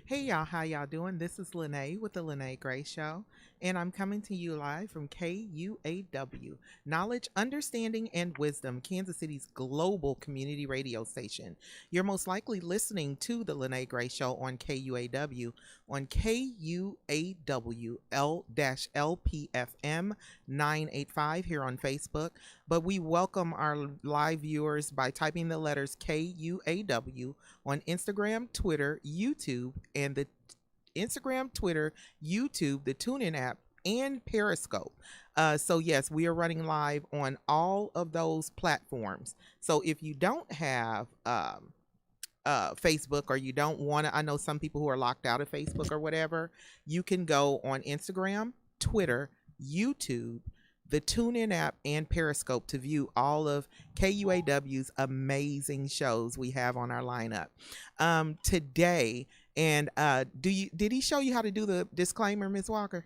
Hey y'all, how y'all doing? This is Lene with the Lene Gray Show, and I'm coming to you live from KUAW, Knowledge, Understanding, and Wisdom, Kansas City's global community radio station. You're most likely listening to the Lene Gray Show on KUAW on KUAW L-LPFM 985 here on Facebook. But we welcome our live viewers by typing the letters KUAW on Instagram, Twitter, YouTube, and the Instagram, Twitter, YouTube, the TuneIn app, and Periscope. So yes, we are running live on all of those platforms. So if you don't have Facebook, or you don't want to, I know some people who are locked out of Facebook or whatever, you can go on Instagram, Twitter, YouTube, the TuneIn app, and Periscope to view all of KUAW's amazing shows we have on our lineup today. And did he show you how to do the disclaimer, Ms. Walker?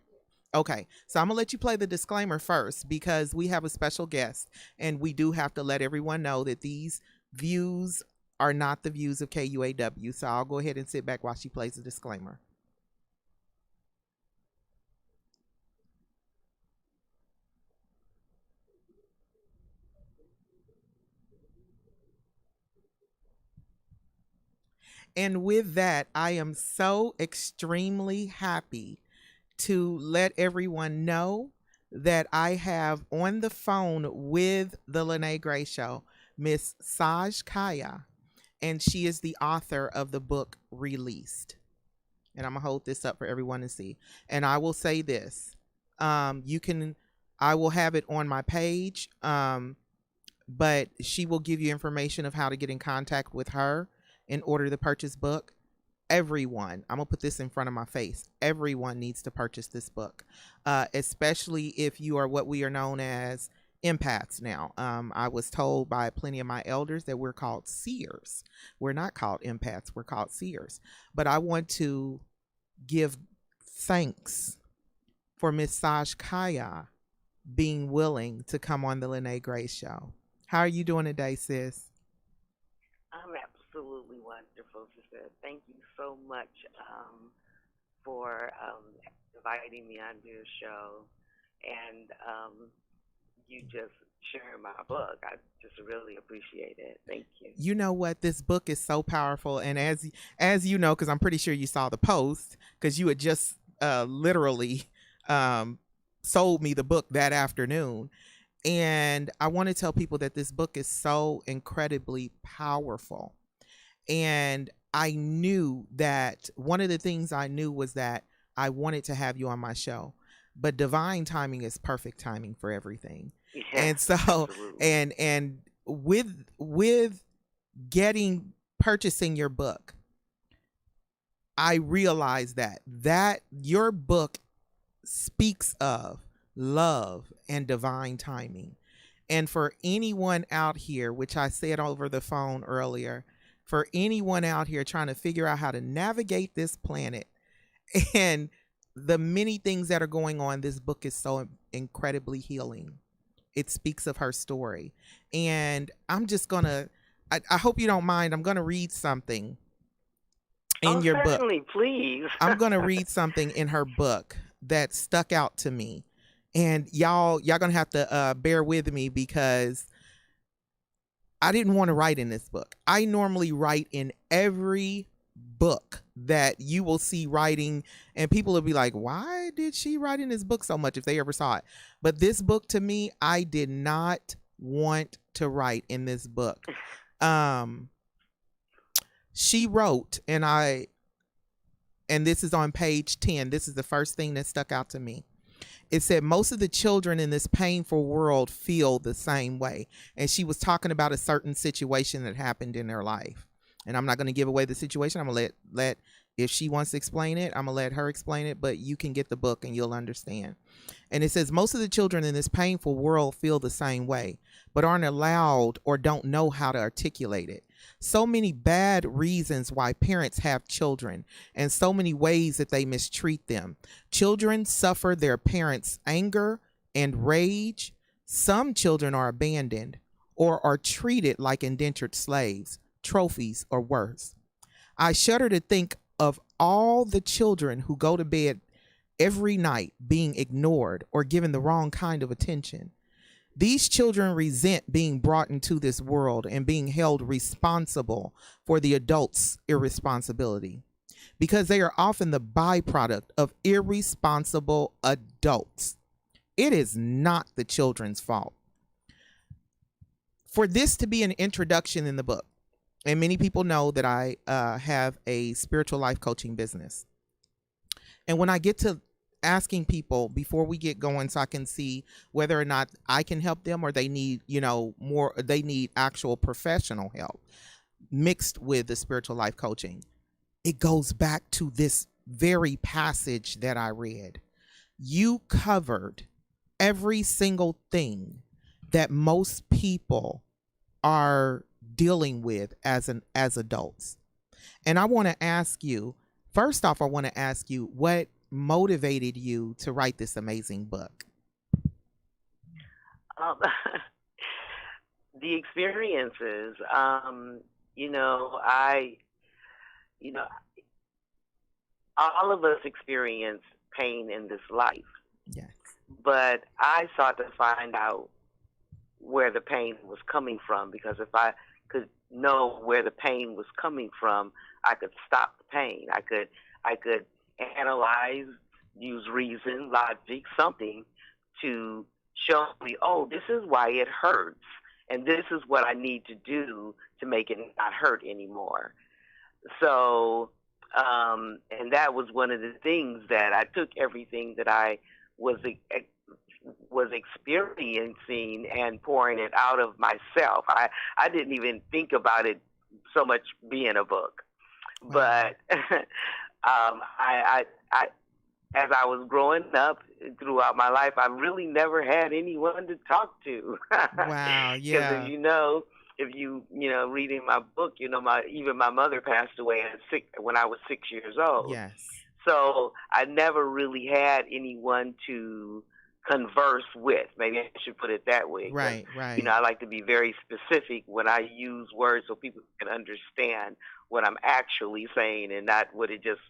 Okay, so I'm gonna let you play the disclaimer first because we have a special guest, and we do have to let everyone know that these views are not the views of KUAW. So I'll go ahead and sit back while she plays the disclaimer. And with that, I am so extremely happy to let everyone know that I have on the phone with the Lene Gray Show, Miss Saj Kaya, and she is the author of the book Released. And I'm gonna hold this up for everyone to see. And I will say this: you can, I will have it on my page, but she will give you information of how to get in contact with her in order to purchase book. Everyone, I'm gonna put this in front of my face, everyone needs to purchase this book, especially if you are what we are known as empaths now. I was told by plenty of my elders that we're called seers. We're not called empaths, we're called seers. But I want to give thanks for Miss Saj Kaya being willing to come on the Lene Gray Show. How are you doing today, sis? I'm absolutely wonderful, sister. Thank you so much for inviting me onto your show and you just sharing my book. I just really appreciate it. Thank you. You know what, this book is so powerful, and as you know, because I'm pretty sure you saw the post, because you had just literally um, sold me the book that afternoon. And I want to tell people that this book is so incredibly powerful. And I knew that one of the things I knew was that I wanted to have you on my show, but divine timing is perfect timing for everything. Yeah, And so, absolutely. and with getting purchasing your book, I realized that your book speaks of love and divine timing. And for anyone out here, which I said over the phone earlier, for anyone out here trying to figure out how to navigate this planet and the many things that are going on, this book is so incredibly healing. It speaks of her story. And I'm just going to, I hope you don't mind, I'm going to read something in Oh, your book. certainly, please. I'm going to read something in her book that stuck out to me. And y'all going to have to bear with me because I didn't want to write in this book. I normally write in every book that you will see writing, and people will be like, why did she write in this book so much if they ever saw it? But this book, to me, I did not want to write in this book. She wrote, and this is on page 10. This is the first thing that stuck out to me. It said, most of the children in this painful world feel the same way. And she was talking about a certain situation that happened in their life. And I'm not going to give away the situation. I'm going to let if she wants to explain it, I'm going to let her explain it, but you can get the book and you'll understand. And it says, most of the children in this painful world feel the same way, but aren't allowed or don't know how to articulate it. So many bad reasons why parents have children, and so many ways that they mistreat them. Children suffer their parents' anger and rage. Some children are abandoned or are treated like indentured slaves, trophies, or worse. I shudder to think of all the children who go to bed every night being ignored or given the wrong kind of attention, these children resent being brought into this world and being held responsible for the adults' irresponsibility, because they are often the byproduct of irresponsible adults. It is not the children's fault. For this to be an introduction in the book, and many people know that I have a spiritual life coaching business. And when I get to asking people before we get going, so I can see whether or not I can help them or they need, more, they need actual professional help mixed with the spiritual life coaching, it goes back to this very passage that I read. You covered every single thing that most people are dealing with as adults. And I want to ask you, first off, I want to ask you, what motivated you to write this amazing book? The experiences, all of us experience pain in this life. Yes. But I sought to find out where the pain was coming from, because if I could know where the pain was coming from, I could stop the pain. I could analyze, use reason, logic, something to show me, oh, this is why it hurts, and this is what I need to do to make it not hurt anymore. So, and that was one of the things that I took everything that I was experiencing and pouring it out of myself. I didn't even think about it so much being a book, but I as I was growing up throughout my life, I really never had anyone to talk to. Wow, yeah. Because if you reading my book, even my mother passed away when I was 6 years old. Yes. So I never really had anyone to converse with. Maybe I should put it that way. Right. I like to be very specific when I use words so people can understand what I'm actually saying and not what it just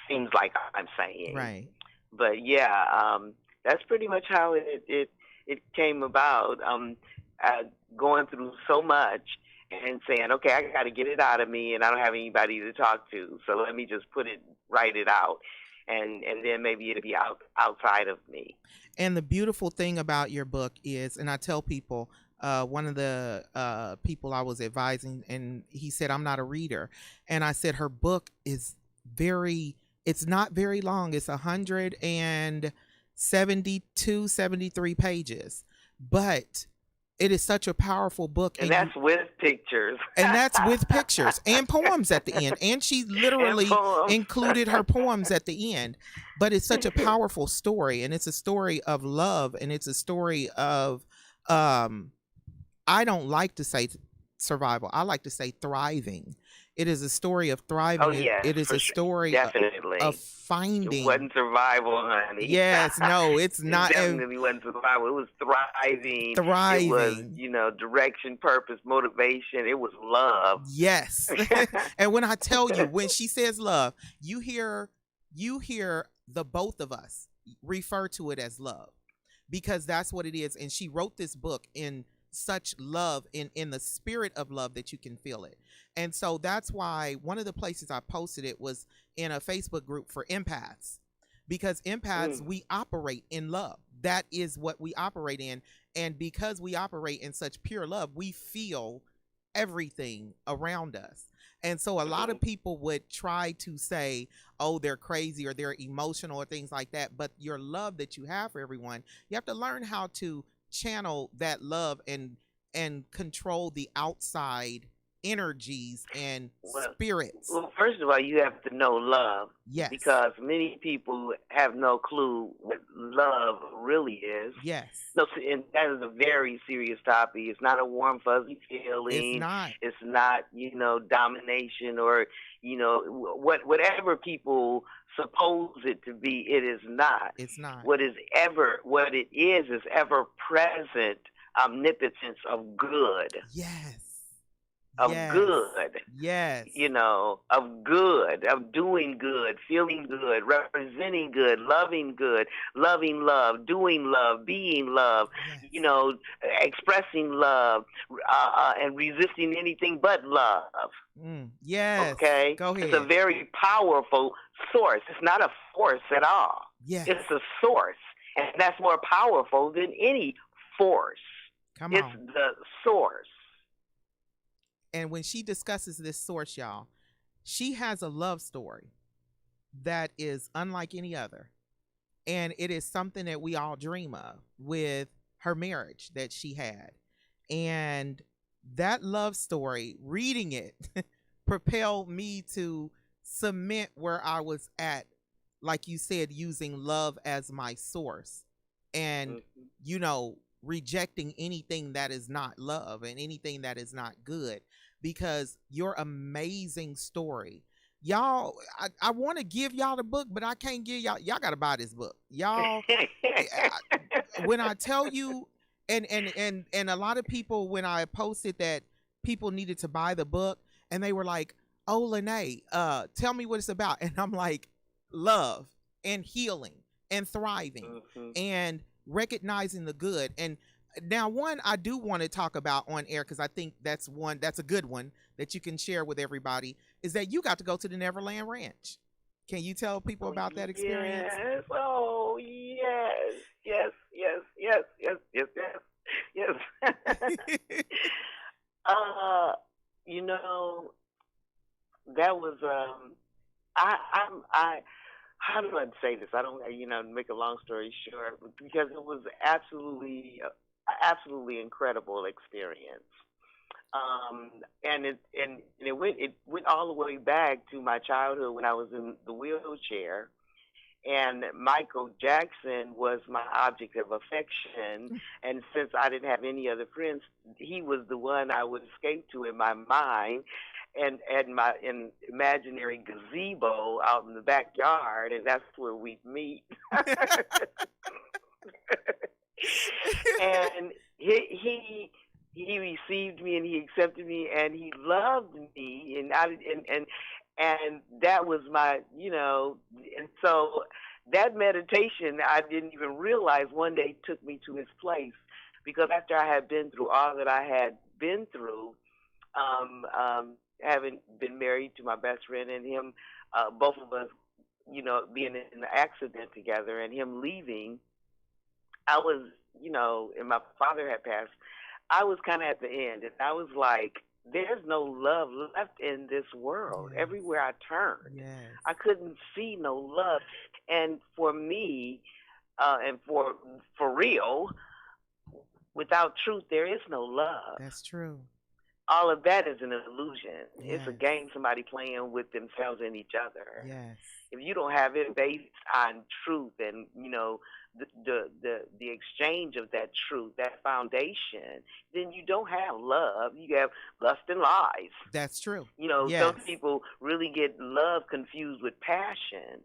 seems like I'm saying. Right. But yeah, that's pretty much how it came about. Going through so much and saying, okay, I got to get it out of me, and I don't have anybody to talk to, so let me just write it out, and then maybe it'll be outside of me. And the beautiful thing about your book is, and I tell people, one of the people I was advising, and he said, I'm not a reader. And I said, her book is it's not very long. It's 172, 73 pages, but it is such a powerful book. And that's with pictures. And that's with pictures and poems at the end. And she literally included her poems at the end. But it's such a powerful story. And it's a story of love. And it's a story of, I don't like to say survival. I like to say thriving. It is a story of thriving. Oh, yes, it is a story of finding. It wasn't survival, honey. Yes, no, it's not. It definitely wasn't survival. It was thriving. Thriving. It was, direction, purpose, motivation. It was love. Yes. And when I tell you, when she says love, you hear the both of us refer to it as love, because that's what it is. And she wrote this book in such love, in the spirit of love, that you can feel it. And so that's why one of the places I posted it was in a Facebook group for empaths, because empaths, we operate in love. That is what we operate in. And because we operate in such pure love, we feel everything around us. And so a lot of people would try to say, oh, they're crazy or they're emotional or things like that. But your love that you have for everyone, you have to learn how to channel that love and control the outside energies and spirits. Well, first of all, you have to know love. Yes. Because many people have no clue what love really is. Yes. So, and that is a very serious topic. It's not a warm, fuzzy feeling. It's not. It's not, domination or, whatever people suppose it to be. It is not. It's not. What it is ever present omnipotence of good. Yes. of Yes. good, Yes. of good, of doing good, feeling good, representing good, loving love, doing love, being love, Yes. expressing love, and resisting anything but love. Yes. Okay? Go It's a ahead. very powerful source. It's not a force at all. Yes. It's a source. And that's more powerful than any force. Come It's on. the source. And when she discusses this source, y'all, she has a love story that is unlike any other. And it is something that we all dream of with her marriage that she had. And that love story, reading it, propelled me to cement where I was at, like you said, using love as my source and, Mm-hmm. rejecting anything that is not love and anything that is not good because your amazing story. Y'all, I want to give y'all the book, but I can't give y'all got to buy this book. Y'all, when I tell you, and a lot of people, when I posted that people needed to buy the book, and they were like, "Oh, Lene, tell me what it's about," and I'm like, love and healing and thriving Mm-hmm. and recognizing the good. And now, one I do want to talk about on air because I think that's a good one that you can share with everybody is that you got to go to the Neverland Ranch. Can you tell people Oh about that experience? yes. Oh yes. Yes. Yes. Yes. Yes. Yes. Yes. Yes. uh, you know, that was I how do I say this? I don't make a long story short because it was absolutely incredible experience. And it went all the way back to my childhood when I was in the wheelchair, and Michael Jackson was my object of affection. And since I didn't have any other friends, he was the one I would escape to in my mind, and at my in imaginary gazebo out in the backyard, and that's where we'd meet. And he received me and he accepted me and he loved me, and that was my, and so that meditation I didn't even realize one day took me to his place, because after I had been through all that I had been through, having been married to my best friend and him, both of us, being in an accident together and him leaving, I was, and my father had passed. I was kind of at the end, and I was like, "There's no love left in this world." Yes. Everywhere I turned, Yes. I couldn't see no love. And for me, and for real, without truth, there is no love. That's true. All of that is an illusion. It's a Yes. game somebody playing with themselves and each other. Yes. If you don't have it based on truth and the exchange of that truth, that foundation, then you don't have love. You have lust and lies. That's true. Some Yes. people really get love confused with passion.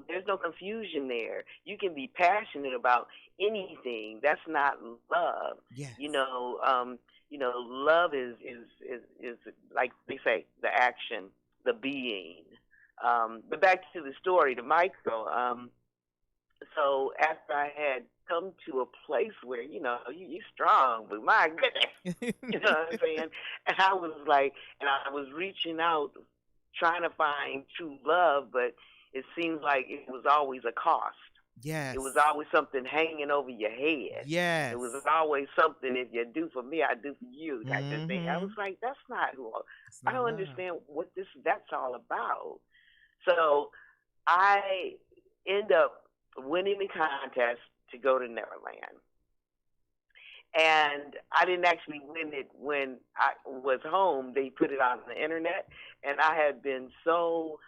There's no confusion there. You can be passionate about anything. That's not love. Yes. Love is like they say, the action, the being. But back to the story, to Michael. So after I had come to a place where you're strong, but my goodness, you know what I'm saying? And I was like, and I was reaching out, trying to find true love, but it seems like it was always a cost. It Yes. was always something hanging over your head. It Yes. was always something, if you do for me, I do for you, type of thing. I was Mm-hmm. like, that's not who It's I not don't love. understand what that's all about. So I end up winning the contest to go to Neverland. And I didn't actually win it when I was home. They put it on the internet, and I had been so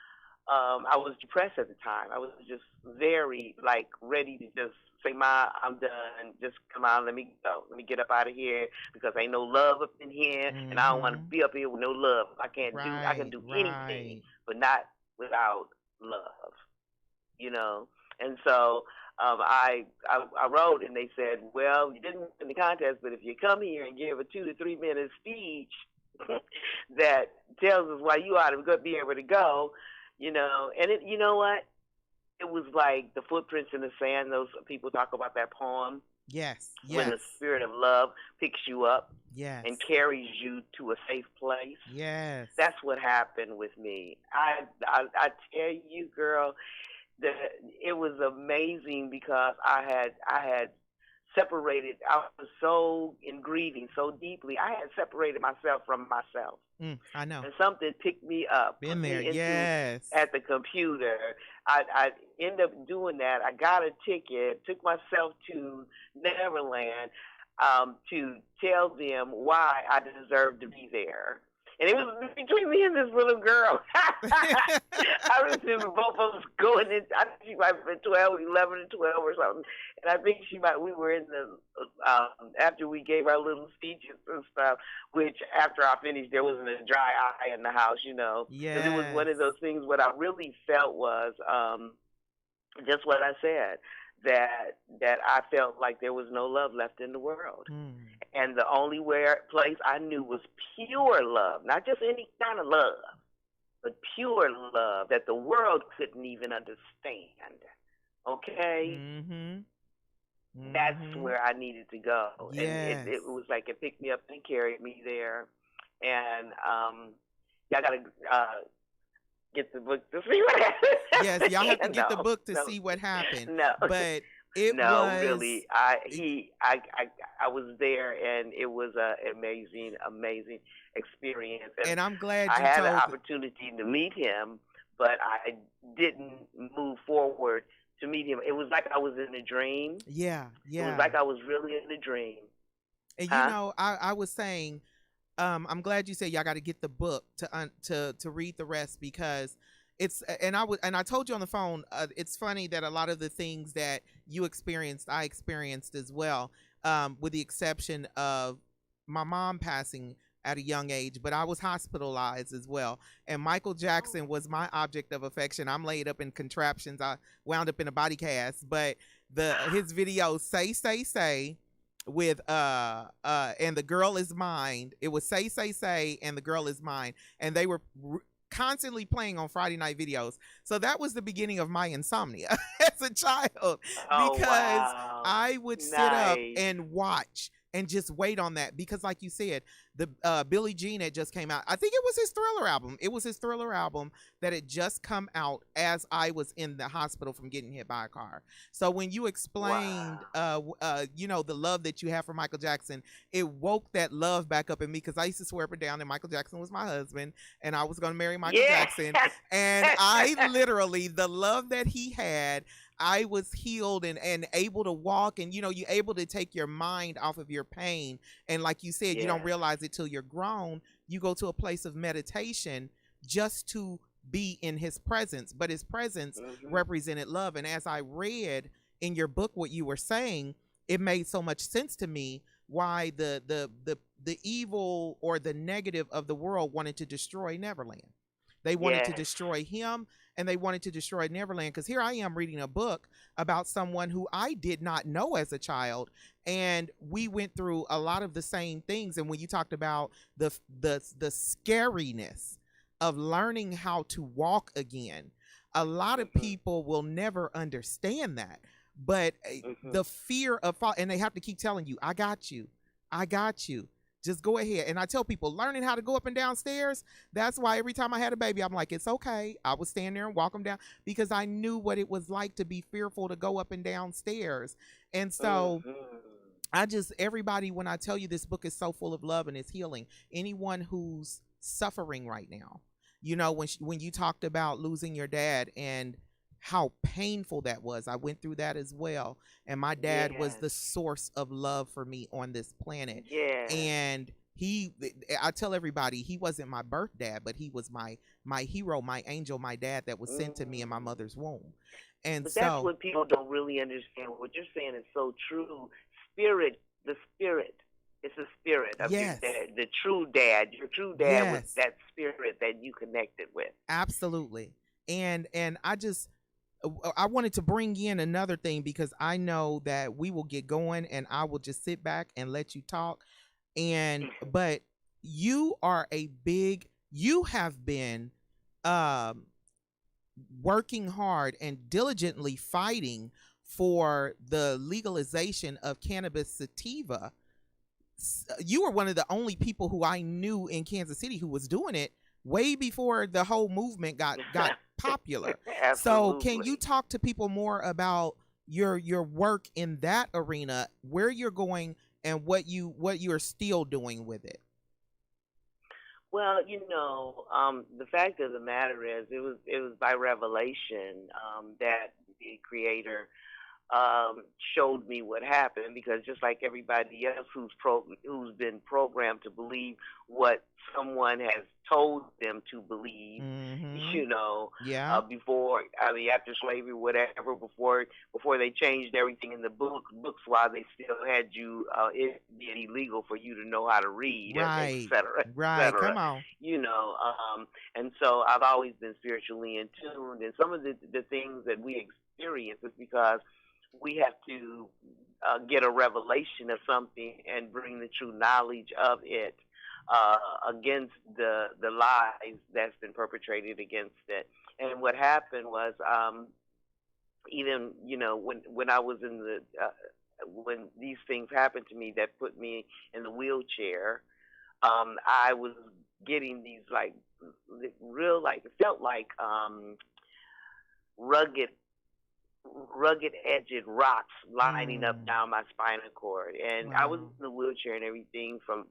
I was depressed at the time. I was just very like ready to just say, "Ma, I'm done. Just come on, let me go. Let me get up out of here because ain't no love up in here, and I don't want to Mm-hmm. be up here with no love. I can Right. do anything, Right. but not without love, you know." And so I wrote, and they said, "Well, you didn't win the contest, but if you come here and give a 2 to 3 minute speech, that tells us why you ought to be able to go, And you know what? It was like the footprints in the sand. Those people talk about that poem Yes, when the yes, spirit of love picks you up and yes, carries you to a safe place. yes. That's what happened with me. I tell you, girl, that it was amazing because I had separated. I was so in grieving so deeply. I had separated myself from myself, I know. and something picked me up, Been put there. me into Yes. at the computer. I ended up doing that. I got a ticket, took myself to Neverland to tell them why I deserved to be there. And it was between me and this little girl. I remember both of us going in. I think she might have been 12, 11 and 12 or something. And I think we were in the, after we gave our little speeches and stuff, which after I finished, there wasn't a dry eye in the house. Because it was one Yes. of those things, what I really felt was just what I said. That I felt like there was no love left in the world, and the only place I knew was pure love, not just any kind of love, but pure love that the world couldn't even understand. Okay, that's where I needed to go, and Yes. it was like it picked me up and carried me there, and yeah, I gotta get the book to see what happened. Yes, y'all have to get the No, book to no, see what happened. no. But it No, was really. I was there, and it was an amazing, amazing experience. And and I'm glad I you had an told opportunity to meet him, but I didn't move forward to meet him. It was like I was in a dream. yeah, It was yeah. like I was really in a dream. And Huh? I was saying, I'm glad you said y'all got to get the book to read the rest because and I told you on the phone. It's funny that a lot of the things that you experienced, I experienced as well, with the exception of my mom passing at a young age, but I was hospitalized as well. And Michael Jackson was my object of affection. I'm laid up in contraptions. I wound up in a body cast, but his video say with and the girl is mine. It was say and the girl is mine, and they were constantly playing on Friday night videos. So that was the beginning of my insomnia as a child Oh because wow! I would sit up Nice. and watch and just wait on that because like you said, the Billie Jean had just came out. I think it was his Thriller album. It was his Thriller album that had just come out as I was in the hospital from getting hit by a car. So when you explained Wow. the love that you have for Michael Jackson, it woke that love back up in me because I used to swear up and down that Michael Jackson was my husband and I was going to marry Michael Yeah. Jackson. And I literally, the love that he had, I was healed and able to walk, and you're able to take your mind off of your pain. And like you said, you don't Yes. realize it till you're grown. You go to a place of meditation just to be in his presence, but his presence Mhm. represented love. And as I read in your book what you were saying, it made so much sense to me why the evil or the negative of the world wanted to destroy Neverland. They wanted to Yes. destroy him and they wanted to destroy Neverland because here I am reading a book about someone who I did not know as a child, and we went through a lot of the same things. And when you talked about the scariness of learning how to walk again, a lot of Mhm. people will never understand that. But Mhm. the fear of fall, and they have to keep telling you, I got you. I got you. Just go ahead. And I tell people, learning how to go up and down stairs, that's why every time I had a baby, I'm like, it's okay. I would stand there and walk them down because I knew what it was like to be fearful to go up and down stairs. And so Mhm. everybody, when I tell you this book is so full of love and it's healing, anyone who's suffering right now, when you talked about losing your dad and how painful that was, I went through that as well. And my dad was Yes. the source of love for me on this planet. Yes. And I tell everybody, he wasn't my birth dad, but he was my hero, my angel, my dad that was sent to me in my Mm. mother's womb. And But that's so, what people don't really understand. What you're saying is so true. Spirit, the spirit. It's the spirit of your yes, dad, the true dad. Your true dad was yes, that spirit that you connected with. absolutely. And I wanted to bring in another thing because I know that we will get going and I will just sit back and let you talk. And but you are a big, you have been um working hard and diligently fighting for the legalization of cannabis sativa. You were one of the only people who I knew in Kansas City who was doing it way before the whole movement got popular. So, can you Absolutely. talk to people more about your work in that arena, where you're going, and what you're still doing with it? Well, the fact of the matter is, it was by revelation that the creator um, showed me what happened, because just like everybody else who's been programmed to believe what someone has told them to believe, Mm-hmm. you know, Yeah. before, I mean, after slavery, whatever, before they changed everything in the books, while they still had you, it being illegal for you to know how to read, et Right. cetera, et Right. cetera. Come on. You know, and so I've always been spiritually in tune, and some of the things that we experience is because we have to get a revelation of something and bring the true knowledge of it uh, against the lies that's been perpetrated against it. And what happened was, even when I was in the when these things happened to me that put me in the wheelchair, I was getting these like real, like, it felt like rugged edged rocks lining up Mm. down my spinal cord, and I was Wow. in the wheelchair and everything from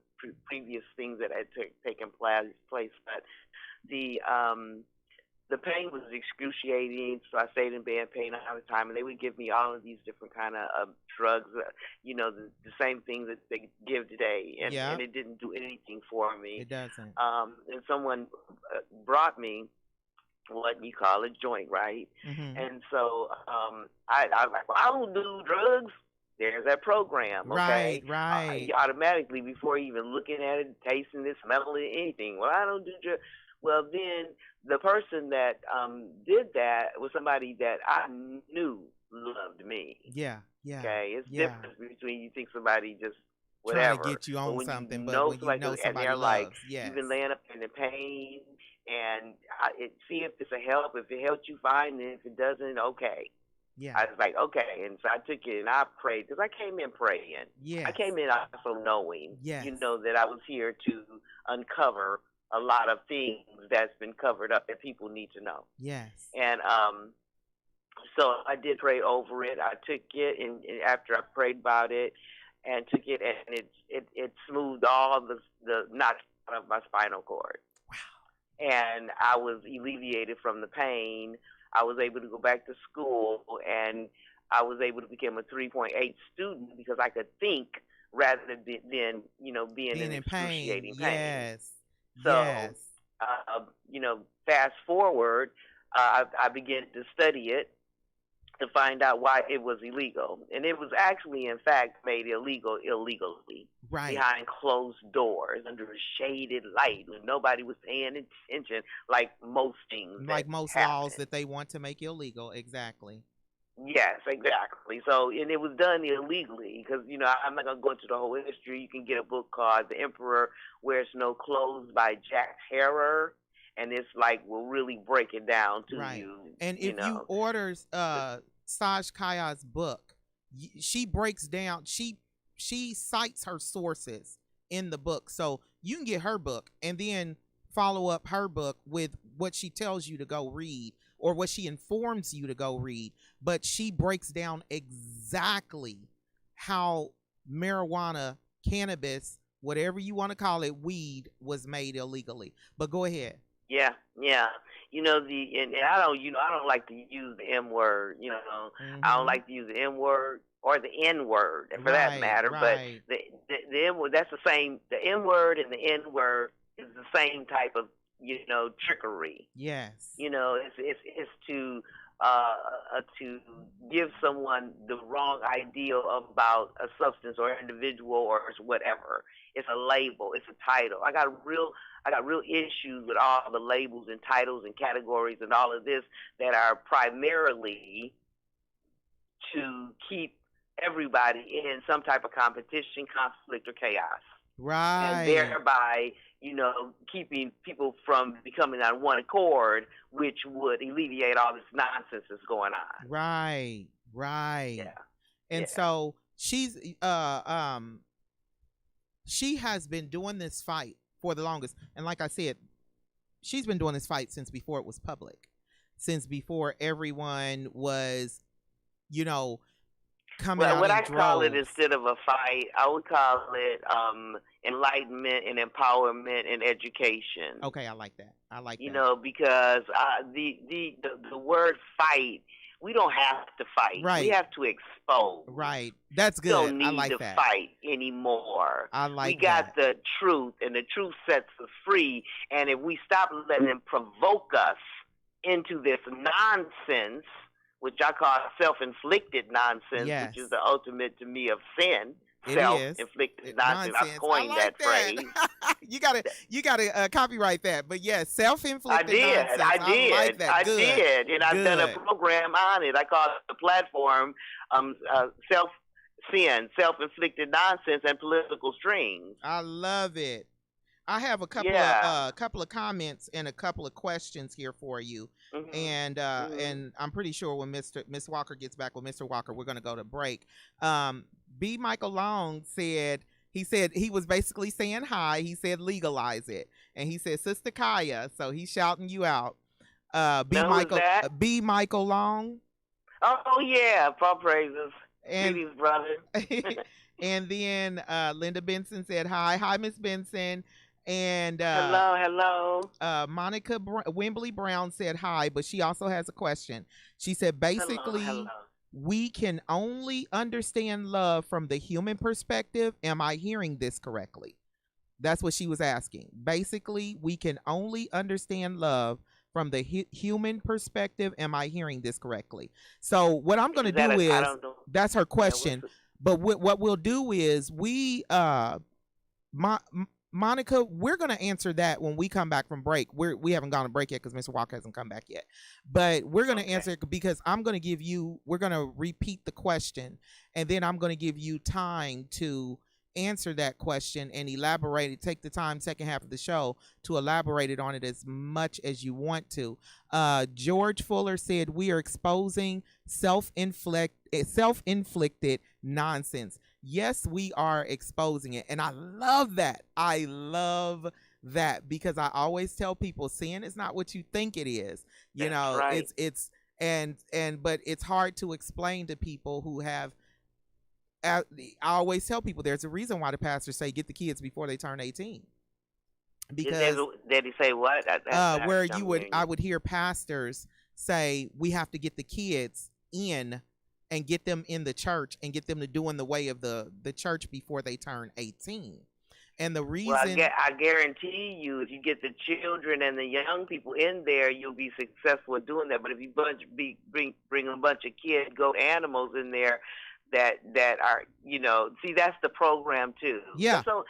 previous things that had taken place. But the um, the pain was excruciating, so I stayed in bed pain all the time, and they would give me all of these different kind of drugs, the same things that they give today, and Yep. it didn't do anything for me. It doesn't. And someone brought me what you call a joint, right? Mm-hmm. And so I was like, well, I don't do drugs. There's that program, Right. okay? Right. You automatically, before even looking at it, tasting it, smelling it, anything. Well, I don't do drugs. Well, then the person that did that was somebody that I knew loved me. Yeah. Yeah. Okay, it's Yeah. different between you think somebody just Trying to whatever, get you but on when you something, but know when you somebody, know and somebody they're like, loves, you've yes. been laying up in the pain, and see if it's a help. If it helps you, fine. And if it doesn't, okay. Yeah. I was like, okay, and so I took it and I prayed, because I came in praying. I Yes. came in also knowing, Yes. that I was here to uncover a lot of things that's been covered up that people need to know. Yes. And so I did pray over it. I took it, and after I prayed about it and took it, and it smoothed all the knots out of my spinal cord, and I was alleviated from the pain. I was able to go back to school, and I was able to become a 3.8 student because I could think rather than being Being in in pain. excruciating pain. Yes. So, Yes. fast forward, I began to study it to find out why it was illegal. And it was actually, in fact, made illegal illegally, Right. behind closed doors, under a shaded light, when nobody was paying attention, like most things that Like most laws happen. that they want to make illegal. Exactly. Yes, exactly. So, and it was done illegally because, I'm not going to go into the whole history. You can get a book called The Emperor Wears No Clothes by Jack Herer, and it's like, will really break it down to Right. you, And if you orders Saj Kaya's book, she breaks down, she cites her sources in the book. So you can get her book and then follow up her book with what she tells you to go read or what she informs you to go read. But she breaks down exactly how marijuana, cannabis, whatever you want to call it, weed was made illegally. But go ahead. Yeah, yeah. And I don't like to use the M word. I don't Mm-hmm. like to use the M word or the N word for that Right, matter. But right. the M word, that's the same. The M word and the N word is the same type of trickery. Yes. It's to give someone the wrong idea about a substance or individual or whatever. It's a label. It's a title. I got real issues with all the labels and titles and categories and all of this that are primarily to keep everybody in some type of competition, conflict, or chaos. and Right. thereby, keeping people from becoming on one accord, which would alleviate all this nonsense that's going on. Right. Right. Yeah, And yeah. so she has been doing this fight for the longest. And like I said, she's been doing this fight since before it was public. Since before everyone was, you know, coming Well, out what in I call it, droves. instead of a fight, I would call it enlightenment and empowerment and education. Okay, I like that. I like that. Because the word fight, we don't have to fight. We Right. have to expose. Right. That's We don't good. I need like to that. fight anymore. I We like got that. the truth, and the truth sets us free. And if we stop letting them provoke us into this nonsense, which I call self-inflicted nonsense, which is Yes. the ultimate to me of sin, It is. self-inflicted nonsense. I've Nonsense. I coined like that that. phrase. You gotta copyright that. But yes, I self-inflicted did, nonsense. I I like did, that. I Good. did, and I've done a Good. program on it. I call it the platform, self sin, self-inflicted nonsense, and political strings. I love it. I have a Yeah. couple of comments and a couple of questions here for you. Mhm. Mhm. And I'm pretty sure when Miss Walker gets back with Mr. Walker, we're gonna go to break. Um B. Michael Long said he was basically saying hi. He said legalize it. And he said, Sister Kaya, so he's shouting you out. Now, who is that? B. Michael Long. Oh yeah, Paul praises. And Greetings, brother. and then Linda Benson said hi. Hi, Miss Benson. And Hello, hello, Monica Wimbley Brown said hi, but she also has a question. She said, hello, basically, hello. we can only understand love from the human perspective. Am I hearing this correctly? That's what she was asking. Basically, we can only understand love from the human perspective. Am I hearing this correctly? So, what I'm going to Is that do a? I is don't know. that's her Yeah, what's question. the, But what we'll do is Monica, we're going to answer that when we come back from break. We haven't gone to break yet because Mr. Walker hasn't come back yet. But we're going to okay? answer it because we're going to repeat the question, and then I'm going to give you time to answer that question and elaborate it. Take the time, second half of the show, to elaborate it on it as much as you want to. George Fuller said, we are exposing self-inflicted nonsense. Yes, we are exposing it. And I love that. I love that because I always tell people sin is not what you think it is. That's right. But it's hard to explain to people who have. I always tell people there's a reason why the pastors say get the kids before they turn 18. Because Did he say what? where I You. would hear pastors say we have to get the kids in and get them in the church and get them to do in the way of the church before they turn 18. And the Well, reason I guarantee you, if you get the children and the young people in there, you'll be successful at doing that. But if you bring a bunch of kid goat animals in there, that are, see, that's the program too. Yeah. So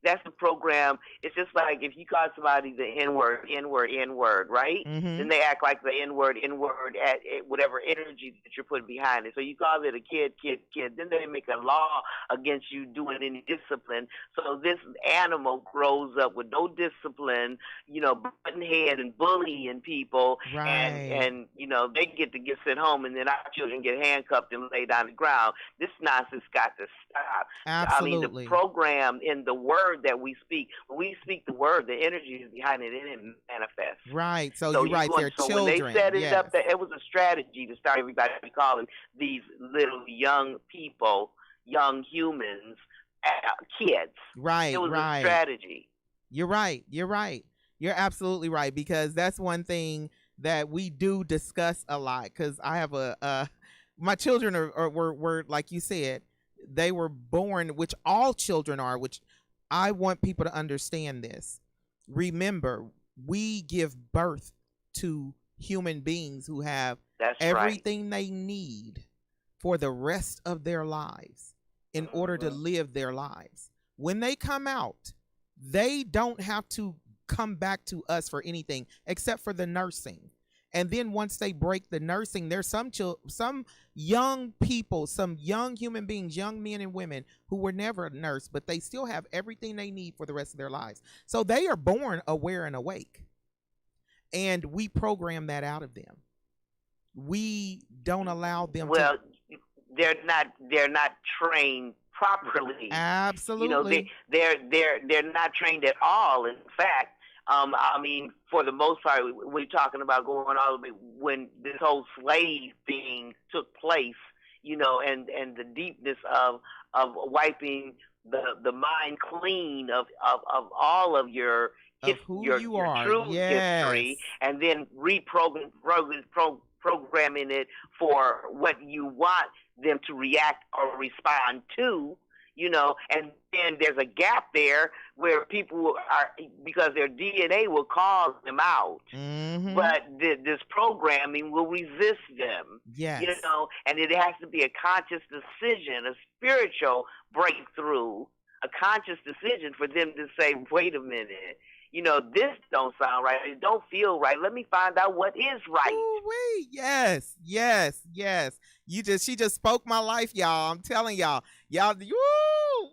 that's the program. It's just like if you call somebody the N word, right? Mm-hmm. Then they act like the N word at whatever energy that you're putting behind it. So you call it a kid. Then they make a law against you doing any discipline. So this animal grows up with no discipline, butting head and bullying people, Right. and they get sent home, and then our children get handcuffed and laid on the ground. This nonsense got to stop. Absolutely. I mean, the program in the word that we speak, when we speak the word, the energy is behind it, and it manifests. Right. So you're right. They're so children. when they set it yes. up, it was a strategy to start everybody calling these little young people, young humans, kids. Right. It was right. a strategy. You're right. You're right. You're absolutely right, because that's one thing that we do discuss a lot. Because I have my children were like you said, they were born, which all children are, which I want people to understand this. Remember, we give birth to human beings who have everything they need for the rest of their lives in order to live their lives. When they come out, they don't have to come back to us for anything except for the nursing. And then once they break the nursing, there's some young people, some young human beings, young men and women who were never a nurse, but they still have everything they need for the rest of their lives. So they are born aware and awake. And we program that out of them. We don't allow them to. Well, they're not trained properly. Absolutely. They're not trained at all. In fact, I mean, for the most part, we're talking about going all the way when this whole slave thing took place. And the deepness of wiping the mind clean of all of your Of who you your are. true history, Yes. and then programming it for what you want them to react or respond to. And then there's a gap there where people are, because their DNA will call them out, Mm-hmm. but this programming will resist them. Yes. And it has to be a conscious decision, a spiritual breakthrough, a conscious decision for them to say, wait a minute, this don't sound right. It don't feel right. Let me find out what is right. Ooh-wee. Yes, yes, yes. She just spoke my life, y'all. I'm telling y'all,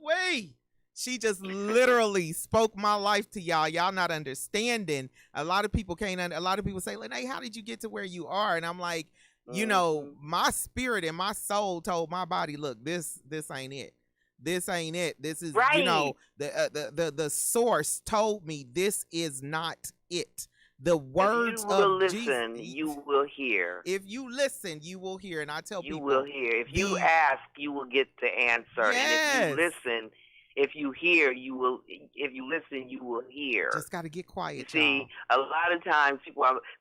wait. She just literally spoke my life to y'all. Y'all not understanding. A lot of people can't. A lot of people say, "Lene, how did you get to where you are?" And I'm like, my spirit and my soul told my body, "Look, this ain't it. This ain't it. This is, Right. the source told me this is not it." The If you words will of Jesus. listen, you will hear. If you listen, you will hear. And I tell You will people, hear. If you the ask, you will get the answer. And if you yes, listen, if you hear, you will. If you listen, you will hear. just got to get You quiet, see, y'all. a lot of times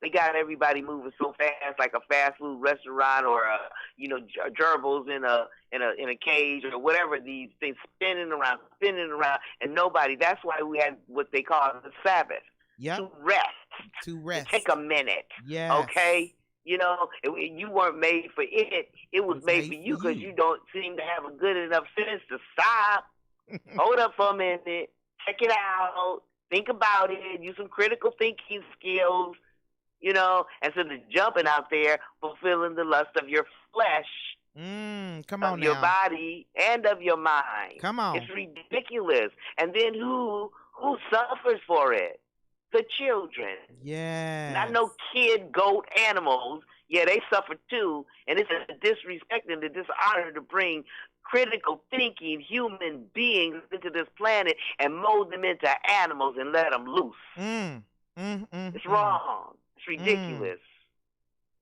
they got everybody moving so fast, like a fast food restaurant or gerbils in a cage or whatever, these things spinning around, and nobody. That's why we had what they call the Sabbath, Yep. to rest, To to take a rest. minute. Yes. Okay. You weren't made for it. It It was was made for made for you because you. you don't seem to have a good enough sense to stop. Hold up for a minute. Check it out. Think about it. Use some critical thinking skills. Instead of jumping out there, fulfilling the lust of your flesh, Come of on your now. body, and of your mind. Come It's on. ridiculous. And then who suffers for it? The children. Not Yes. no kid, goat, animals. Yeah, they suffer too. And it's a disrespect and a dishonor to bring critical thinking human beings into this planet and mold them into animals and let them loose. Mm. Mm. Mm. It's Mm. wrong. It's Mm. ridiculous.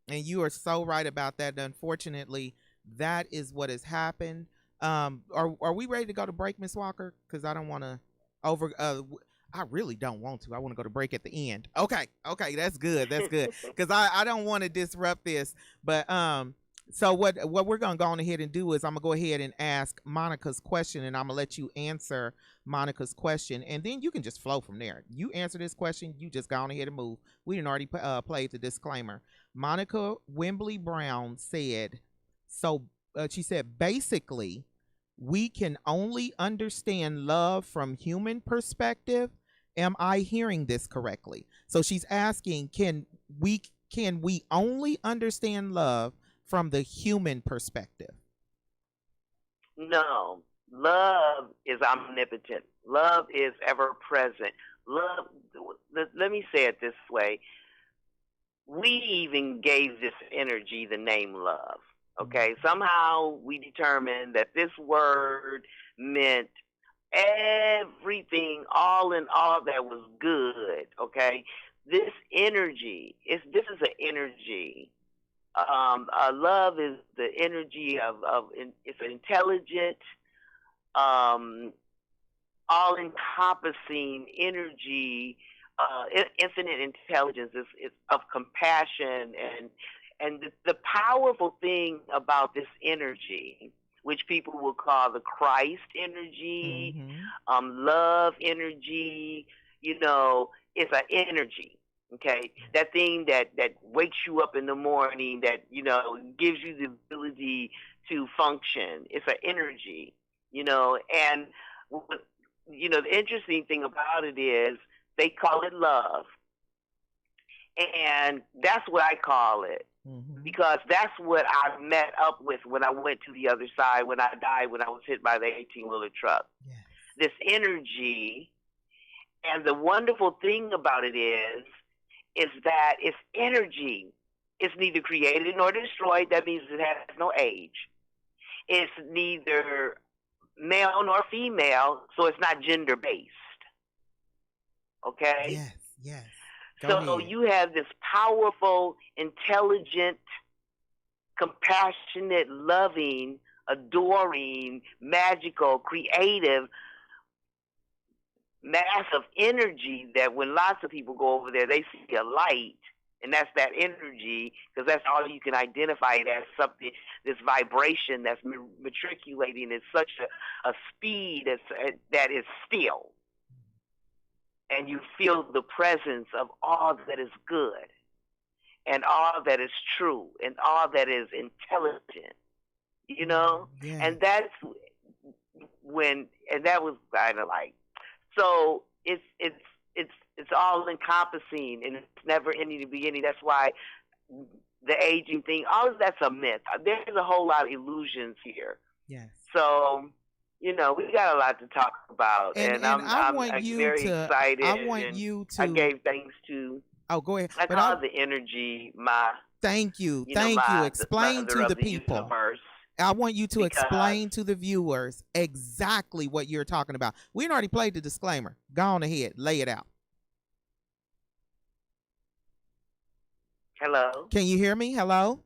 And you are so right about that. Unfortunately, that is what has happened. Are we ready to go to break, Miss Walker? Because I don't want to over. I really don't want to. I want to go to break at the end. Okay, okay, that's good. That's good. Because I don't want to disrupt this. But so what we're gonna go on ahead and do is I'm gonna go ahead and ask Monica's question, and I'm gonna let you answer Monica's question, and then you can just flow from there. You answer this question, you just go on ahead and move. We didn't already played the disclaimer. Monica Wembley Brown said, so she said, basically, we can only understand love from human perspective. Am I hearing this correctly? So she's asking, we can we only understand love from the human perspective? No. Love is omnipotent. Love is ever present. Love, let me say it this way. We even gave this energy the name love. Okay, somehow we determined that this word meant everything, all in all that was good. Okay, this energy this is an energy. Love is the energy of it's an intelligent, um, all encompassing energy, infinite intelligence is of compassion, and the powerful thing about this energy, which people will call the Christ energy, Mm-hmm. love energy, it's an energy. Okay, that thing that wakes you up in the morning, that gives you the ability to function. It's an energy, and the interesting thing about it is they call it love. And that's what I call it, Mm-hmm. because that's what I met up with when I went to the other side, when I died, when I was hit by the 18-wheeler truck. Yes. This energy, and the wonderful thing about it is that it's energy. It's neither created nor destroyed. That means it has no age. It's neither male nor female, so it's not gender based. Okay? Yes. Yes. Go So ahead. you have this powerful, intelligent, compassionate, loving, adoring, magical, creative mass of energy that when lots of people go over there, they see a light. And that's that energy, because that's all you can identify it as, something, this vibration that's matriculating at such a speed that is still. And you feel the presence of all that is good, and all that is true, and all that is intelligent, you know? Yes. And that's and that was kind of like, so it's all encompassing, and it's never ending to beginning. That's why the aging thing, all of that's a myth. There's a whole lot of illusions here. Yes. So, we got a lot to talk about, And I'm I want you very to. excited. I want And you I to. gave thanks to. Oh, go ahead. I But I call the energy my, thank you. you know, Thank you. my the Explain mother to the of the people. universe, I want you to because explain to the viewers exactly what you're talking about. We already played the disclaimer. Go on ahead. Lay it out. hello. Can you hear me? Hello?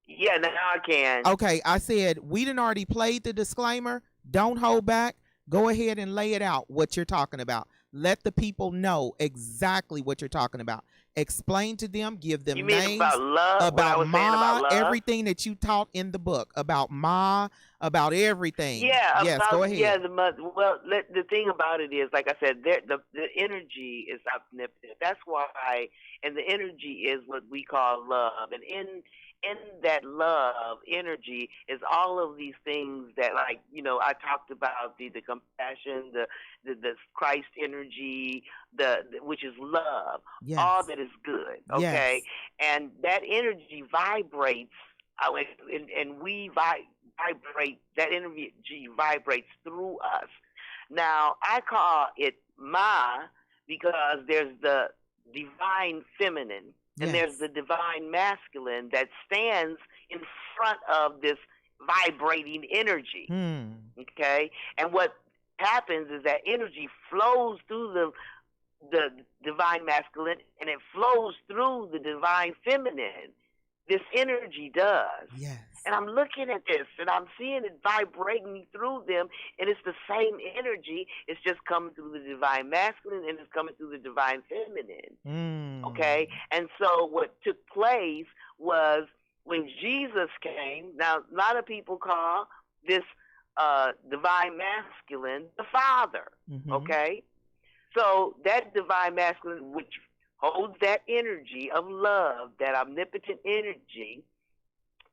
Yeah, now I can. Okay, I said we didn't already played the disclaimer. Don't hold back. Go ahead and lay it out what you're talking about. Let the people know exactly what you're talking about. Explain to them, give them You mean names, about love? What I about was saying about Ma, love? everything that you taught in the book, about Ma, about everything. Yeah, Yes, about go ahead. the mother. Well, the thing about it is, like I said, the energy is omnipotent. That's why, and the energy is what we call love, and in that love energy is all of these things that, like, I talked about the compassion, the Christ energy, which is love, all Yes. that is good. Yes. Okay, and that energy vibrates, and we vibrate. That energy vibrates through us. Now I call it Ma, because there's the divine feminine, and there's Yes. the divine masculine that stands in front of this vibrating energy. Okay, and what happens is that energy flows through the divine masculine, and it flows through the divine feminine. This energy does. Yes. And I'm looking at this, and I'm seeing it vibrating through them, and it's the same energy. It's just coming through the divine masculine, and it's coming through the divine feminine. Okay? And so what took place was when Jesus came. Now, a lot of people call this divine masculine the Father. Okay? So that divine masculine, which holds that energy of love, that omnipotent energy,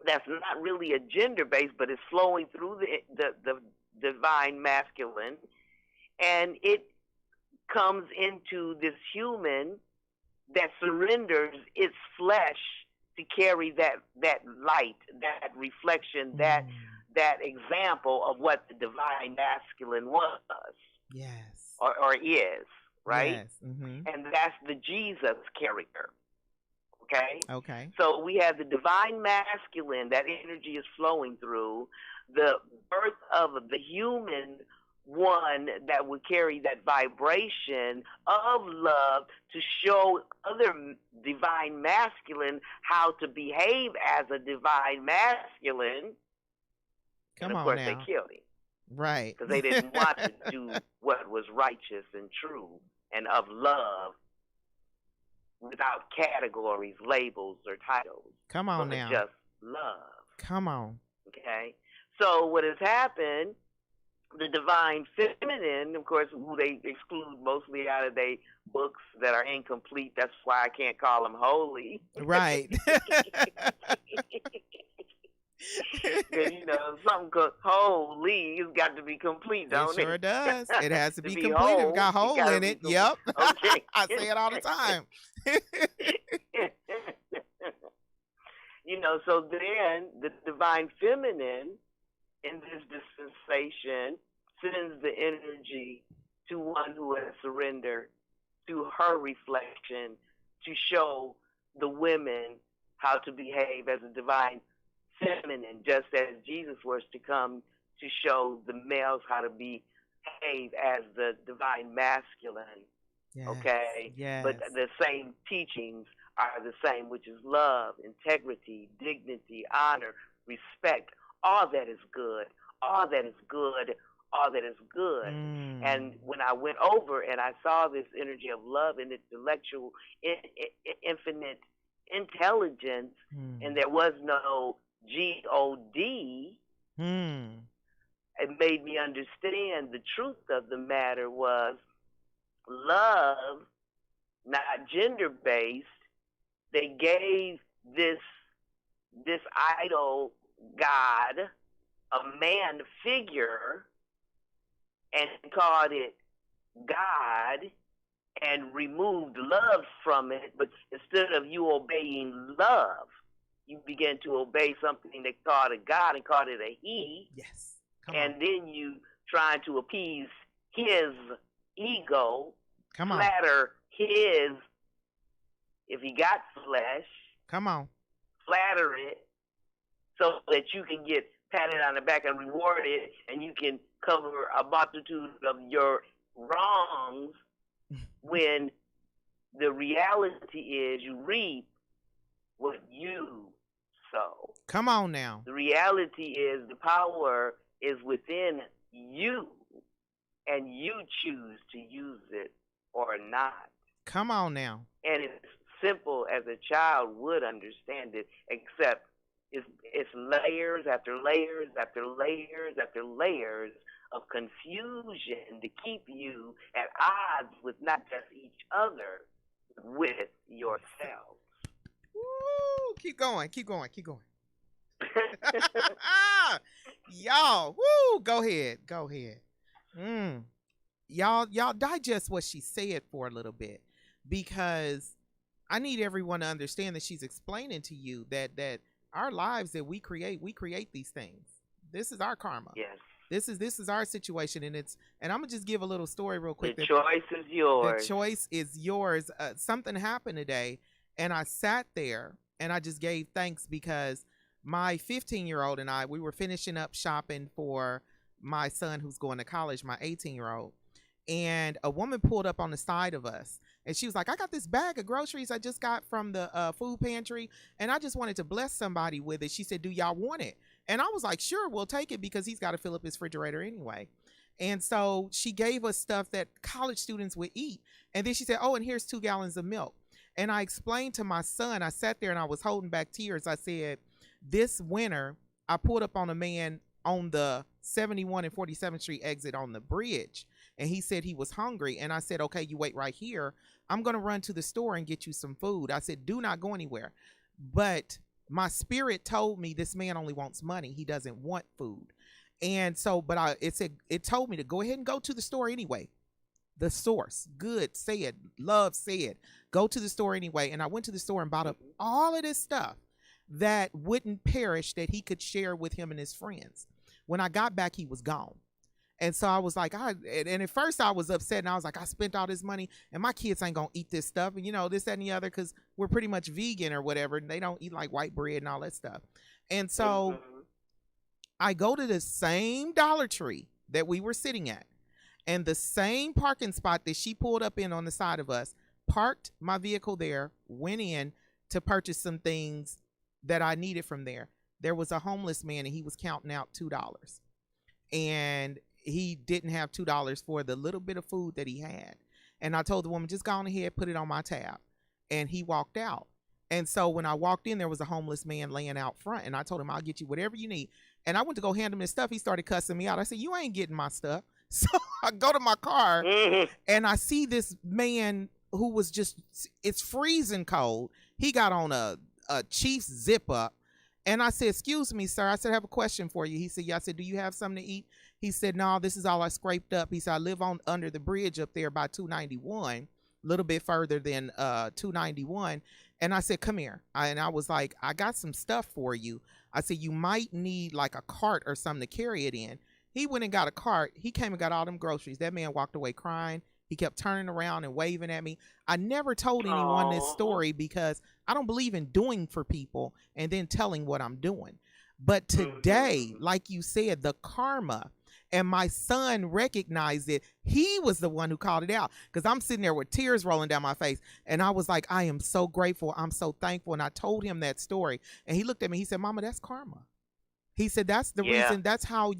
that's not really a gender base, but it's flowing through the divine masculine, and it comes into this human that surrenders its flesh to carry that light, that reflection, that example of what the divine masculine was. Yes. Or is, right? Yes. And that's the Jesus character. Okay? Okay. So we have the divine masculine, that energy is flowing through, the birth of the human one that would carry that vibration of love to show other divine masculine how to behave as a divine masculine. Come and of on course now. they killed him. Right. Because they didn't want to do what was righteous and true and of love, without categories, labels, or titles. Come on but now. Just love. Come on. Okay? So what has happened, the divine feminine, of course, who they exclude mostly out of their books that are incomplete. That's why I can't call them holy. Right. Because, something called holy. It's got to be complete, It don't it? sure does. It has to To be be complete. If it whole, got it hole got to in be it. complete. Yep. Okay. I say it all the time. So then the divine feminine in this dispensation sends the energy to one who has surrendered to her reflection to show the women how to behave as a divine feminine, just as Jesus was to come to show the males how to behave as the divine masculine. Yes. Okay? Yes. But the same teachings are the same, which is love, integrity, dignity, honor, respect, all that is good, all that is good, all that is good. And when I went over and I saw this energy of love and intellectual, infinite intelligence, and there was no God, it made me understand the truth of the matter was love, not gender based. They gave this idol God a man figure and called it God and removed love from it. But instead of you obeying love, you began to obey something they called a God and called it a he. Yes. And then you trying to appease his ego, flatter his, if he got flesh, flatter it so that you can get patted on the back and rewarded, and you can cover a multitude of your wrongs when the reality is you reap what you sow. Come on now. The reality is the power is within you, and you choose to use it or not. Come on now. And it's simple as a child would understand it, except it's layers after layers after layers after layers of confusion to keep you at odds with not just each other, with yourself. Woo! Keep going. Y'all, woo! Go ahead. Y'all digest what she said for a little bit, because I need everyone to understand that she's explaining to you that our lives that we create these things. This is our karma. Yes. This is our situation, and I'm gonna just give a little story real quick. The choice is yours. The choice is yours. Something happened today, and I sat there and I just gave thanks because my 15-year-old and we were finishing up shopping for my son who's going to college, my 18-year-old, and a woman pulled up on the side of us. And she was like, I got this bag of groceries I just got from the food pantry, and I just wanted to bless somebody with it. She said, do y'all want it? And I was like, sure, we'll take it, because he's got to fill up his refrigerator anyway. And so she gave us stuff that college students would eat. And then she said, oh, and here's 2 gallons of milk. And I explained to my son, I sat there and I was holding back tears. I said, this winter, I pulled up on a man on the 71 and 47th Street exit on the bridge. And he said he was hungry. And I said, okay, you wait right here. I'm going to run to the store and get you some food. I said, do not go anywhere. But my spirit told me this man only wants money. He doesn't want food. And so, but it told me to go ahead and go to the store anyway. The source, good said, love said, go to the store anyway. And I went to the store and bought up all of this stuff that wouldn't perish, that he could share with him and his friends. When I got back, he was gone. And so I was like, and at first I was upset, and I was like, I spent all this money and my kids ain't gonna eat this stuff, and this, that, and the other, because we're pretty much vegan or whatever, and they don't eat like white bread and all that stuff. And so I go to the same Dollar Tree that we were sitting at, and the same parking spot that she pulled up in on the side of us, parked my vehicle there, went in to purchase some things that I needed from there. There was a homeless man, and he was counting out $2. And he didn't have $2 for the little bit of food that he had. And I told the woman, just go on ahead, put it on my tab. And he walked out. And so when I walked in, there was a homeless man laying out front. And I told him, I'll get you whatever you need. And I went to go hand him his stuff. He started cussing me out. I said, you ain't getting my stuff. So I go to my car and I see this man who was it's freezing cold. He got on a Chiefs zip up. And I said, excuse me, sir. I said, I have a question for you. He said, yeah. I said, do you have something to eat? He said, no, this is all I scraped up. He said, I live on under the bridge up there by 291, a little bit further than 291. And I said, come here. And I was like, I got some stuff for you. I said, you might need like a cart or something to carry it in. He went and got a cart. He came and got all them groceries. That man walked away crying. He kept turning around and waving at me. I never told anyone this Oh. story because I don't believe in doing for people and then telling what I'm doing. But today, Mhm. like you said, the karma, and my son recognized it. He was the one who called it out because I'm sitting there with tears rolling down my face. And I was like, I am so grateful. I'm so thankful. And I told him that story. And he looked at me. He said, Mama, that's karma. He said, that's the Yeah. reason. That's how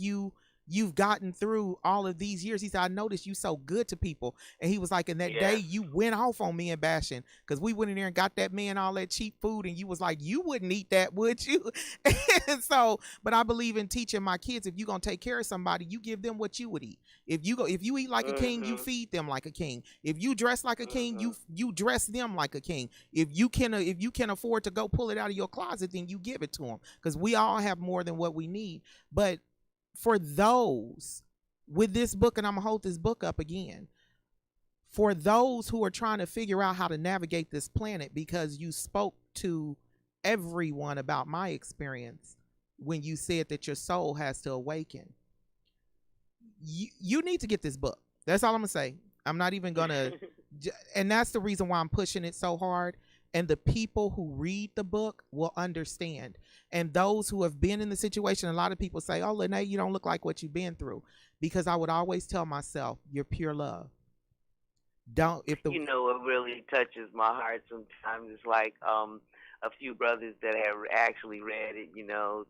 you've gotten through all of these years. He said, I noticed you so good to people. And he was like, and that day Yes. you went off on me and bashing because we went in there and got that man all that cheap food. And you was like, you wouldn't eat that, would you? And so, but I believe in teaching my kids, if you're going to take care of somebody, you give them what you would eat. If you eat like a king, you Mhm. feed them like a king. If you dress like a king, Mhm. you dress them like a king. If you can afford to go pull it out of your closet, then you give it to them because we all have more than what we need. But for those with this book, and I'm gonna hold this book up again, for those who are trying to figure out how to navigate this planet, because you spoke to everyone about my experience when you said that your soul has to awaken. You need to get this book. That's all I'm gonna say. I'm not even gonna, and that's the reason why I'm pushing it so hard. And the people who read the book will understand. And those who have been in the situation, a lot of people say, "Oh, Lene, you don't look like what you've been through," because I would always tell myself, "You're pure love." Don't if the You know what really touches my heart sometimes is like a few brothers that have actually read it,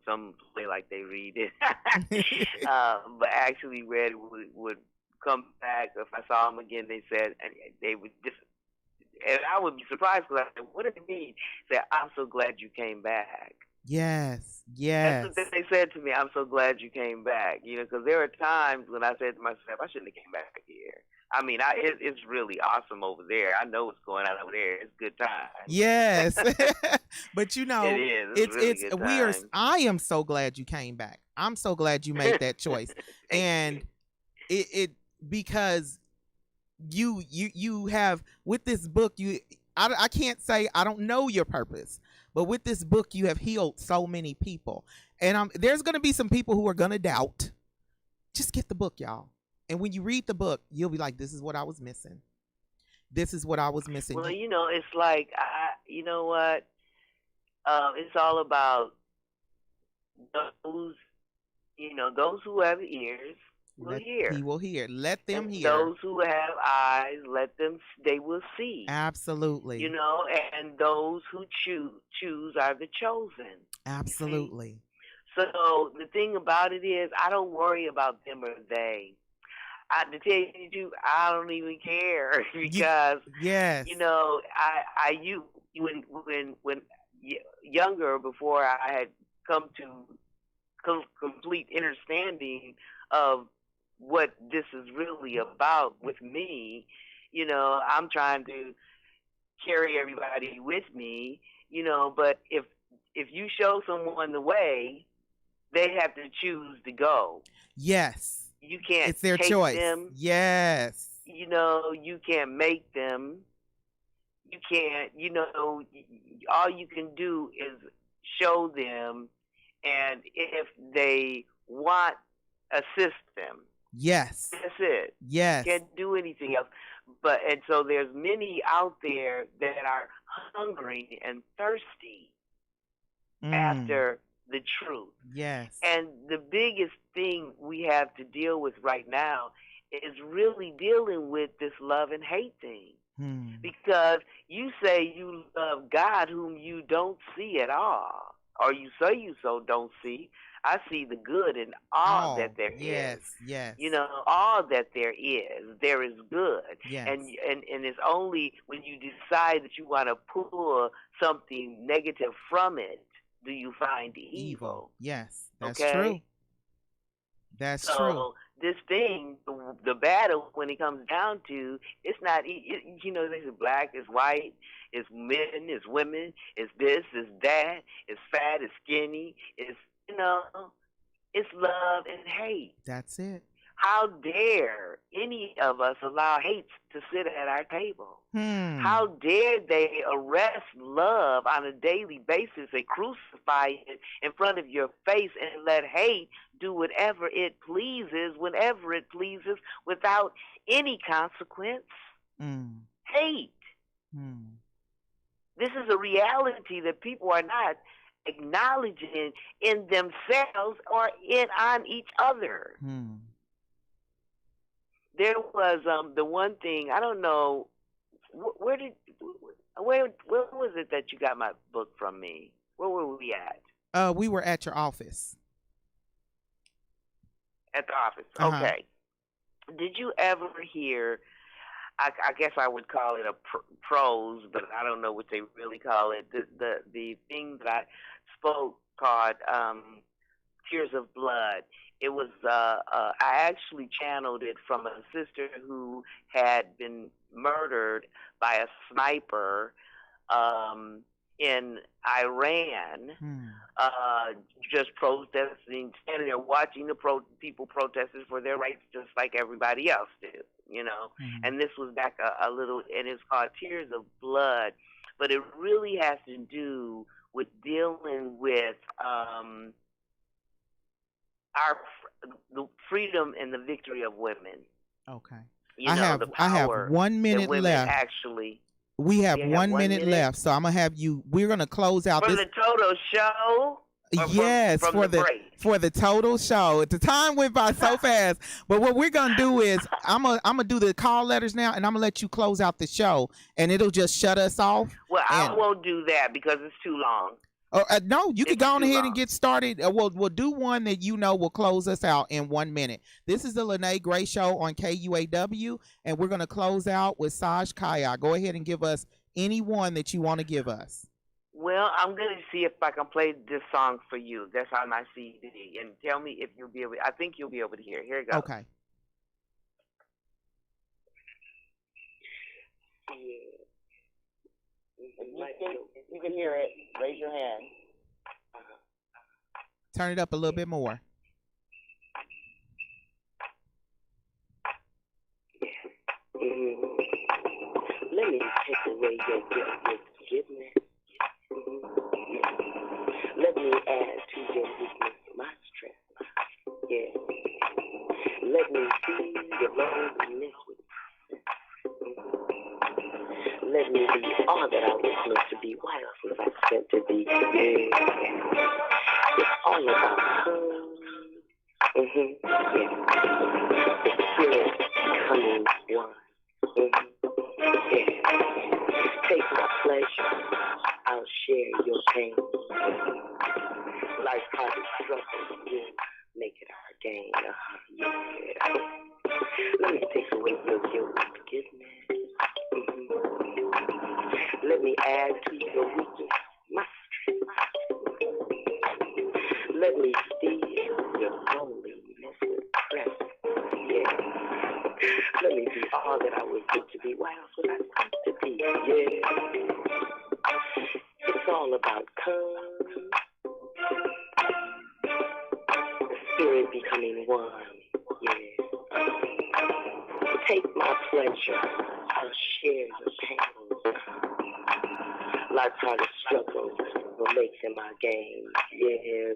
some play like they read it. But actually read it would come back. If I saw them again, they said, and they would just, and I would be surprised because I said, what do they mean? They said, I'm so glad you came back. yes, That's what yes, they said to me. I'm so glad you came back. Because there are times when I said to myself, I shouldn't have came back here. I mean, it's really awesome over there. I know what's going on over there. It's good times. yes. But It is. It's really it's good we are. times. I am so glad you came back. I'm so glad you made that choice, Thank you. and it because you have with this book I can't say I don't know your purpose, but with this book you have healed so many people, and there's going to be some people who are going to doubt. Just get the book, y'all, and when you read the book you'll be like, this is what I was missing. This is what I was missing. Well, it's like you know what? It's all about those, those who have ears will Let hear. he will hear, let And them hear. those who have eyes, they will see. Absolutely. And those who choose are the chosen. You see? Absolutely. So the thing about it is, I don't worry about them or they. To tell you the truth, I don't even care You because yes. you when younger, before I had come to complete understanding of what this is really about with me, I'm trying to carry everybody with me, but if you show someone the way, they have to choose to go. Yes. You can't It's their take choice. them, Yes. you can't make them. You can't, all you can do is show them, and if they want, assist them. Yes. That's it. Yes. Can't do anything else. And so there's many out there that are hungry and thirsty after the truth. Yes. And the biggest thing we have to deal with right now is really dealing with this love and hate thing. Because you say you love God whom you don't see at all, or you say you so don't see. I see the good in all that there yes. is. Yes. All that there is good. Yes. And it's only when you decide that you want to pull something negative from it do you find evil. Yes, that's okay? true. That's true. this thing, the battle, when it comes down to, it's not, you know, there's black, it's white, it's men, it's women, it's this, it's that, it's fat, it's skinny, it's, you know, it's love and hate. That's it. How dare any of us allow hate to sit at our table? How dare they arrest love on a daily basis and crucify it in front of your face and let hate do whatever it pleases, whenever it pleases, without any consequence? Hate. This is a reality that people are not acknowledging in themselves or on each other. There was the one thing, I don't know, where was it that you got my book from me? Where were we at? We were at your office. At the office, okay. Did you ever hear, I guess I would call it a prose, but I don't know what they really call it, the thing that I spoke called Tears of Blood. It was, I actually channeled it from a sister who had been murdered by a sniper in Iran, just protesting, standing there watching the people protesting for their rights just like everybody else did, you know. And this was back a little, and it's called Tears of Blood. But it really has to do with dealing with the freedom and the victory of women. Okay. You know, I have 1 minute left. Actually, we have 1 minute left, so I'm gonna have you. We're gonna close out for this the total show. Yes, from the total show. The time went by so fast. But what we're gonna do is I'm gonna do the call letters now, and I'm gonna let you close out the show, and it'll just shut us off. Well, I won't do that because it's too long. No, you can go on ahead and get started. We'll do one that will close us out in 1 minute. This is the Lene Gray Show on KUAW, and we're going to close out with Saj KUAW. Go ahead and give us any one that you want to give us. Well, I'm going to see if I can play this song for you. That's on my CD. And tell me if you'll be able, I think you'll be able to hear. Here it goes. Okay. You can hear it. Raise your hand. Turn it up a little bit more. Let me take away your forgiveness. Let me add to your weakness my strength. Yeah. Let me see your loneliness with let me be all that I was meant to be. Why else was I sent to be? It's all about the spirit becoming one. Take my pleasure, I'll share your pain. Life's hard to struggle, we'll make it our gain. Let me take away your guilt and forgiveness. Let me add to your weakness my strength. Let me steal your loneliness with presence. Yeah. Let me be all that I was meant to be. Why else was I supposed to be? Yeah. It's all about the spirit becoming one. Yeah. Take my pleasure. I'll share your pain. Life's hard to struggle, what makes in my game. Yeah.